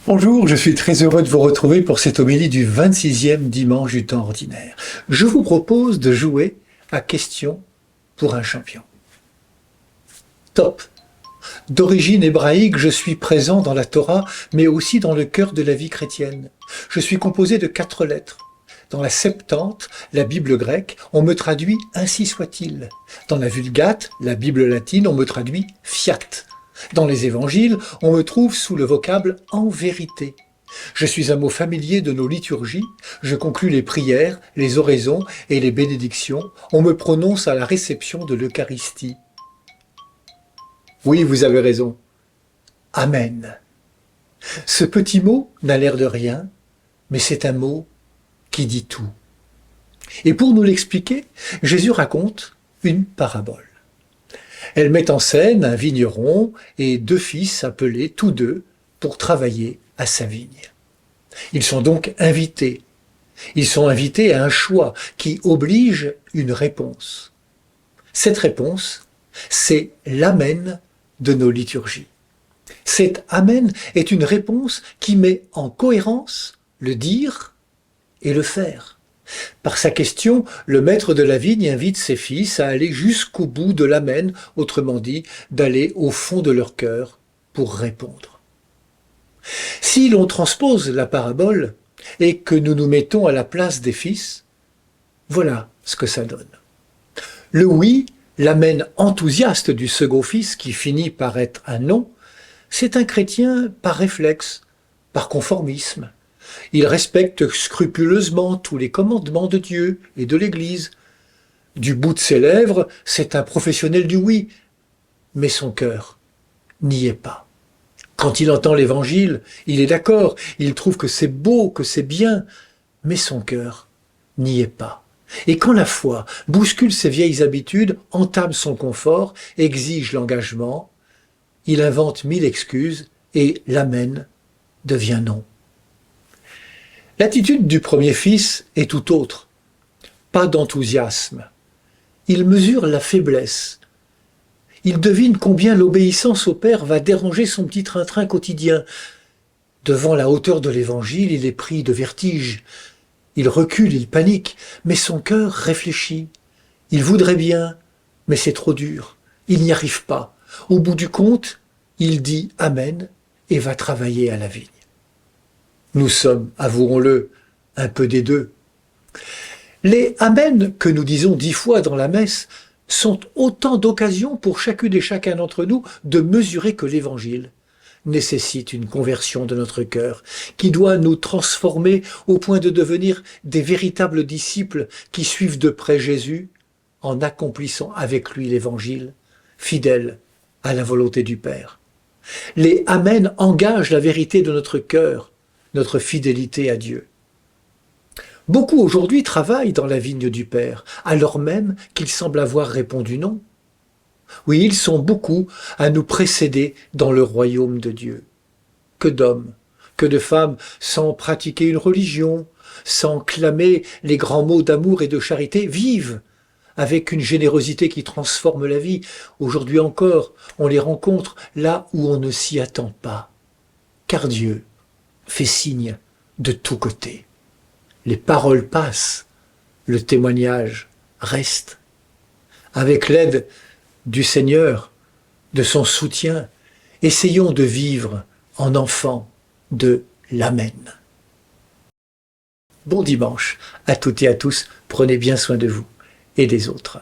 Bonjour, je suis très heureux de vous retrouver pour cette homélie du 26e dimanche du temps ordinaire. Je vous propose de jouer à question pour un champion. Top! D'origine hébraïque, je suis présent dans la Torah, mais aussi dans le cœur de la vie chrétienne. Je suis composé de 4 lettres. Dans la Septante, la Bible grecque, on me traduit « ainsi soit-il ». Dans la Vulgate, la Bible latine, on me traduit « fiat ». Dans les évangiles, on me trouve sous le vocable « en vérité ». Je suis un mot familier de nos liturgies, je conclus les prières, les oraisons et les bénédictions, on me prononce à la réception de l'Eucharistie. Oui, vous avez raison. Amen. Ce petit mot n'a l'air de rien, mais c'est un mot qui dit tout. Et pour nous l'expliquer, Jésus raconte une parabole. Elle met en scène un vigneron et 2 fils appelés tous deux pour travailler à sa vigne. Ils sont donc invités. Ils sont invités à un choix qui oblige une réponse. Cette réponse, c'est l'amen de nos liturgies. Cet amen est une réponse qui met en cohérence le dire et le faire. Par sa question, le maître de la vigne invite ses fils à aller jusqu'au bout de l'amen, autrement dit, d'aller au fond de leur cœur pour répondre. Si l'on transpose la parabole et que nous nous mettons à la place des fils, voilà ce que ça donne. Le oui, l'amen enthousiaste du second fils qui finit par être un non, c'est un chrétien par réflexe, par conformisme. Il respecte scrupuleusement tous les commandements de Dieu et de l'Église. Du bout de ses lèvres, c'est un professionnel du oui, mais son cœur n'y est pas. Quand il entend l'Évangile, il est d'accord, il trouve que c'est beau, que c'est bien, mais son cœur n'y est pas. Et quand la foi bouscule ses vieilles habitudes, entame son confort, exige l'engagement, il invente 1000 excuses et l'amen devient non. L'attitude du premier fils est tout autre. Pas d'enthousiasme. Il mesure la faiblesse. Il devine combien l'obéissance au Père va déranger son petit train-train quotidien. Devant la hauteur de l'Évangile, il est pris de vertige. Il recule, il panique, mais son cœur réfléchit. Il voudrait bien, mais c'est trop dur. Il n'y arrive pas. Au bout du compte, il dit « Amen » et va travailler à la vigne. Nous sommes, avouons-le, un peu des deux. Les « Amen » que nous disons 10 fois dans la messe sont autant d'occasions pour chacune et chacun d'entre nous de mesurer que l'Évangile nécessite une conversion de notre cœur, qui doit nous transformer au point de devenir des véritables disciples qui suivent de près Jésus en accomplissant avec lui l'Évangile, fidèles à la volonté du Père. Les « Amen » engagent la vérité de notre cœur, notre fidélité à Dieu. Beaucoup aujourd'hui travaillent dans la vigne du Père, alors même qu'ils semblent avoir répondu non. Oui, ils sont beaucoup à nous précéder dans le royaume de Dieu. Que d'hommes, que de femmes, sans pratiquer une religion, sans clamer les grands mots d'amour et de charité, vivent avec une générosité qui transforme la vie. Aujourd'hui encore, on les rencontre là où on ne s'y attend pas. Car Dieu fait signe de tous côtés. Les paroles passent, le témoignage reste. Avec l'aide du Seigneur, de son soutien, essayons de vivre en enfants de l'Amen. Bon dimanche à toutes et à tous, prenez bien soin de vous et des autres.